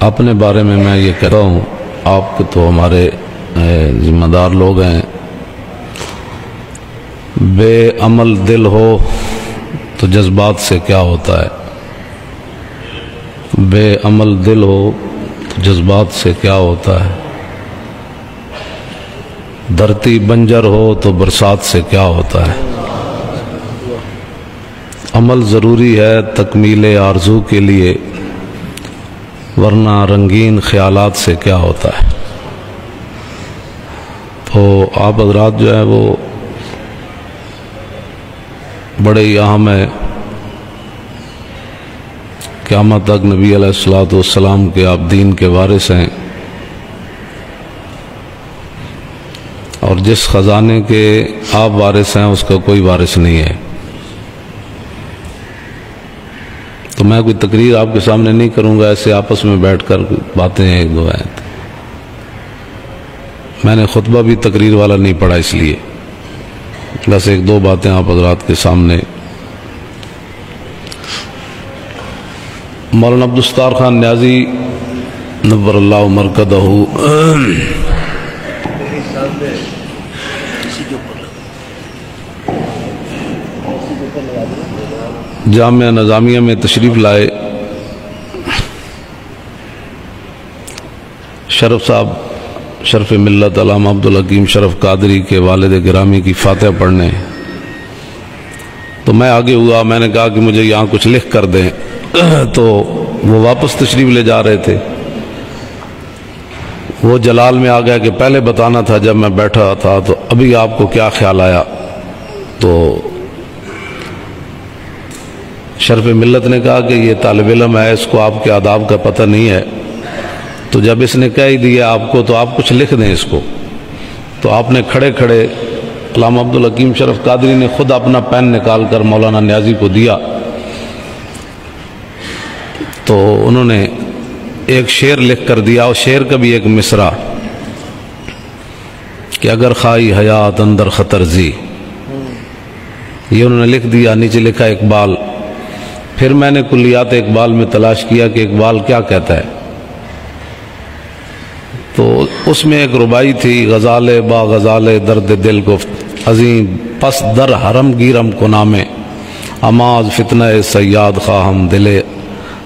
اپنے بارے میں یہ کہتا ہوں، آپ تو ہمارے ذمہ دار لوگ ہیں، بے عمل دل ہو تو جذبات سے کیا ہوتا ہے، بے عمل دل ہو تو جذبات سے کیا ہوتا ہے، دھرتی بنجر ہو تو برسات سے کیا ہوتا ہے۔ عمل ضروری ہے تکمیل آرزو کے لیے، ورنہ رنگین خیالات سے کیا ہوتا ہے۔ تو آپ حضرات جو ہے وہ بڑے ہی اہم ہے، قیامت تک نبی علیہ الصلوۃ والسلام کے آپ دین کے وارث ہیں، اور جس خزانے کے آپ وارث ہیں اس کا کوئی وارث نہیں ہے۔ تو میں کوئی تقریر آپ کے سامنے نہیں کروں گا، ایسے آپس میں بیٹھ کر باتیں ہیں ایک دو ہیں۔ میں نے خطبہ بھی تقریر والا نہیں پڑھا، اس لیے بس ایک دو باتیں آپ حضرات کے سامنے۔ مولانا عبدالستار خان نیازی نور اللہ مرکزہ جامعہ نظامیہ میں تشریف لائے۔ شرف صاحب، شرف ملت علامہ عبدالحکیم شرف قادری کے والد گرامی کی فاتحہ پڑھنے، تو میں آگے ہوا، میں نے کہا کہ مجھے یہاں کچھ لکھ کر دیں، تو وہ واپس تشریف لے جا رہے تھے۔ وہ جلال میں آ گیا کہ پہلے بتانا تھا جب میں بیٹھا تھا، تو ابھی آپ کو کیا خیال آیا؟ تو شرف ملت نے کہا کہ یہ طالب علم ہے، اس کو آپ کے آداب کا پتہ نہیں ہے، تو جب اس نے کہہ ہی دیا آپ کو تو آپ کچھ لکھ دیں اس کو۔ تو آپ نے کھڑے کھڑے علامہ عبدالحکیم شرف قادری نے خود اپنا پین نکال کر مولانا نیازی کو دیا، تو انہوں نے ایک شعر لکھ کر دیا، اور شعر کا بھی ایک مصرع کہ اگر خواہی حیات اندر خطر زی، یہ انہوں نے لکھ دیا، نیچے لکھا اقبال۔ پھر میں نے کلیات اقبال میں تلاش کیا کہ اقبال کیا کہتا ہے، تو اس میں ایک ربائی تھی، غزال با غزال درد دل گفت عظیم پس در حرم گیرم کنامے، اماز فتنہ سیاد خواہم دلے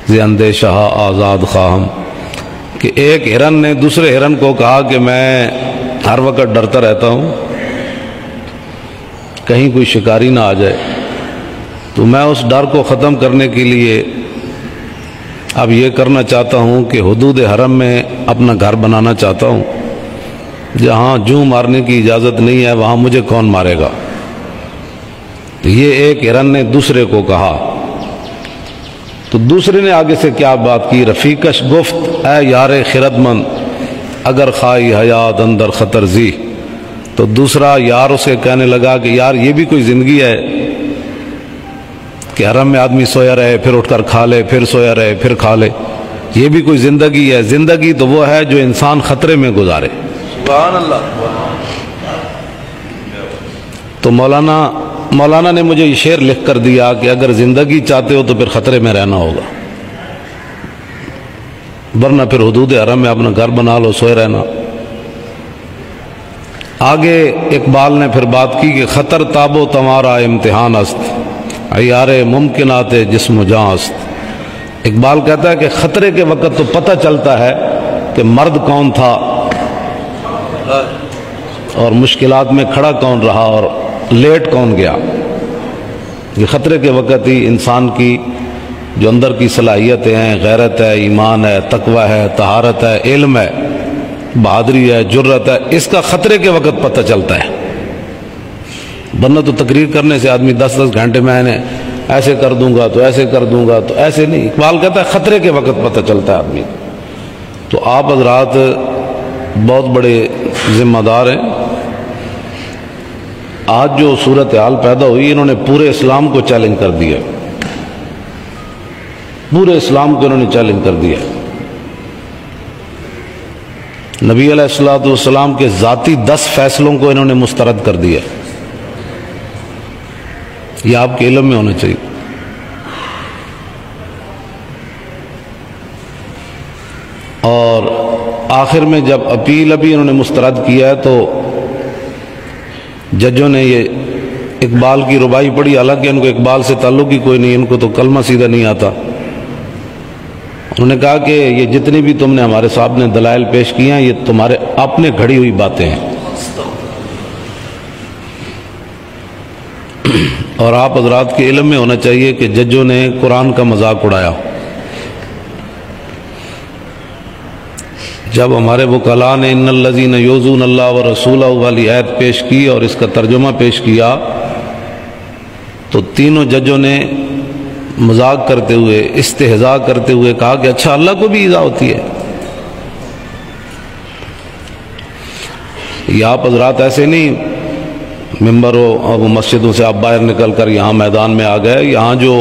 ز اندیشہ آزاد خواہم، کہ ایک ہرن نے دوسرے ہرن کو کہا کہ میں ہر وقت ڈرتا رہتا ہوں کہیں کوئی شکاری نہ آ جائے، تو میں اس ڈر کو ختم کرنے کے لیے اب یہ کرنا چاہتا ہوں کہ حدود حرم میں اپنا گھر بنانا چاہتا ہوں، جہاں جوں مارنے کی اجازت نہیں ہے وہاں مجھے کون مارے گا۔ تو یہ ایک ہرن نے دوسرے کو کہا، تو دوسرے نے آگے سے کیا بات کی، رفیقش گفت اے یار خرد مند اگر خواہی حیات اندر خطر زی، تو دوسرا یار اسے کہنے لگا کہ یار یہ بھی کوئی زندگی ہے کہ حرم میں آدمی سویا رہے پھر اٹھ کر کھا لے، پھر سویا رہے پھر کھا لے، یہ بھی کوئی زندگی ہے؟ زندگی تو وہ ہے جو انسان خطرے میں گزارے۔ سبحان اللہ۔ تو مولانا نے مجھے یہ شعر لکھ کر دیا کہ اگر زندگی چاہتے ہو تو پھر خطرے میں رہنا ہوگا، ورنہ پھر حدود حرم میں اپنا گھر بنا لو، سوئے رہنا۔ آگے اقبال نے پھر بات کی کہ خطر تاب و تمہارا امتحان است، عیار ممکنات جسم و جاں است۔ اقبال کہتا ہے کہ خطرے کے وقت تو پتہ چلتا ہے کہ مرد کون تھا اور مشکلات میں کھڑا کون رہا اور لیٹ کون گیا۔ یہ خطرے کے وقت ہی انسان کی جو اندر کی صلاحیتیں ہیں، غیرت ہے، ایمان ہے، تقوی ہے، طہارت ہے، علم ہے، بہادری ہے، جرت ہے، اس کا خطرے کے وقت پتہ چلتا ہے۔ ورنہ تو تقریر کرنے سے آدمی 10 گھنٹے میں نے ایسے کر دوں گا تو ایسے کر دوں گا تو ایسے نہیں۔ اقبال کہتا ہے خطرے کے وقت پتہ چلتا ہے آدمی۔ تو آپ حضرات بہت بڑے ذمہ دار ہیں۔ آج جو صورتحال پیدا ہوئی، انہوں نے پورے اسلام کو چیلنج کر دیا، پورے اسلام کو انہوں نے چیلنج کر دیا۔ نبی علیہ الصلوۃ والسلام کے ذاتی 10 فیصلوں کو انہوں نے مسترد کر دیا۔ یہ آپ کے علم میں ہونا چاہیے۔ اور آخر میں جب اپیل ابھی انہوں نے مسترد کیا ہے تو ججوں نے یہ اقبال کی ربائی پڑھی، حالانکہ ان کو اقبال سے تعلق ہی کوئی نہیں، ان کو تو کلمہ سیدھا نہیں آتا۔ انہوں نے کہا کہ یہ جتنی بھی تم نے ہمارے صاحب نے دلائل پیش کیے ہیں یہ تمہارے اپنے گھڑی ہوئی باتیں ہیں، اور آپ حضرات کے علم میں ہونا چاہیے کہ ججوں نے قرآن کا مذاق اڑایا۔ جب ہمارے وکلاء نے ان الذین یؤذون اللہ ورسولہ والی آیت پیش کی اور اس کا ترجمہ پیش کیا تو تینوں ججوں نے مذاق کرتے ہوئے، استہزاء کرتے ہوئے کہا کہ اچھا اللہ کو بھی ایذا ہوتی ہے۔ یہ آپ حضرات ایسے نہیں ممبروں اور مسجدوں سے آپ باہر نکل کر یہاں میدان میں آ گئے، یہاں جو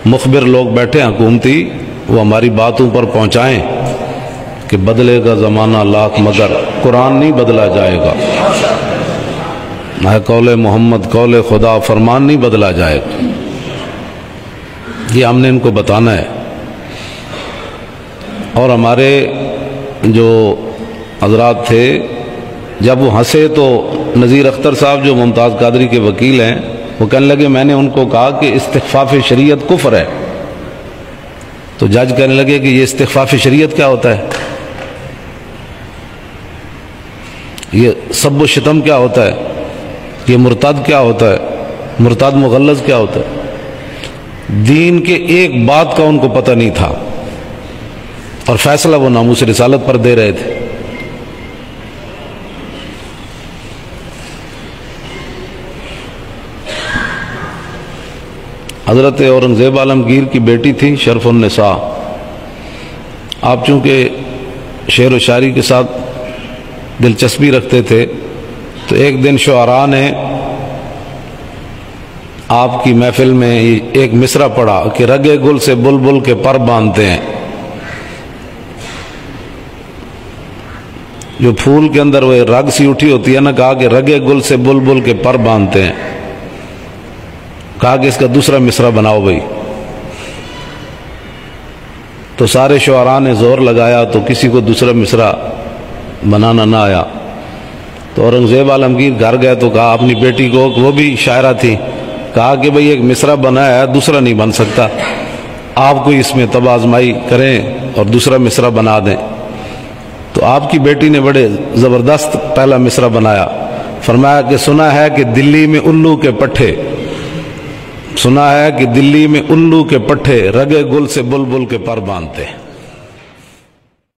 مخبر لوگ بیٹھے ہیں حکومتی، وہ ہماری باتوں پر پہنچائیں کہ بدلے گا زمانہ لاکھ مگر قرآن نہیں بدلا جائے گا، نہ قول محمد قول خدا فرمان نہیں بدلا جائے گا۔ یہ ہم نے ان کو بتانا ہے۔ اور ہمارے جو حضرات تھے جب وہ ہنسے تو نذیر اختر صاحب جو ممتاز قادری کے وکیل ہیں وہ کہنے لگے میں نے ان کو کہا کہ استخفاف شریعت کفر ہے، تو جج کہنے لگے کہ یہ استخفاف شریعت کیا ہوتا ہے، یہ سب و شتم کیا ہوتا ہے، یہ مرتد کیا ہوتا ہے، مرتد مغلظ کیا ہوتا ہے۔ دین کے ایک بات کا ان کو پتہ نہیں تھا اور فیصلہ وہ ناموس رسالت پر دے رہے تھے۔ حضرت اورنگزیب عالمگیر کی بیٹی تھی شرف النساء، آپ چونکہ شعر و شاعری کے ساتھ دلچسپی رکھتے تھے تو ایک دن شعراء نے آپ کی محفل میں ایک مصرع پڑھا کہ رگے گل سے بلبل کے پر باندھتے ہیں۔ جو پھول کے اندر وہ رگ سی اٹھی ہوتی ہے نا، کہا کہ رگے گل سے بلبل کے پر باندھتے ہیں، کہا کہ اس کا دوسرا مصرع بناؤ بھائی۔ تو سارے شعراء نے زور لگایا تو کسی کو دوسرا مصرع بنانا نہ آیا، تو اورنگزیب عالمگیر گھر گئے تو کہا اپنی بیٹی کو، وہ بھی شاعرہ تھی، کہا کہ بھئی ایک مصرع بنایا ہے دوسرا نہیں بن سکتا، آپ کوئی اس میں طب آزمائی کریں اور دوسرا مصرع بنا دیں۔ تو آپ کی بیٹی نے بڑے زبردست پہلا مصرع بنایا، فرمایا کہ سنا ہے کہ دلی میں الو کے پٹھے، سنا ہے کہ دلی میں الو کے پٹھے رگے گل سے بلبل کے پر باندھتے ہیں۔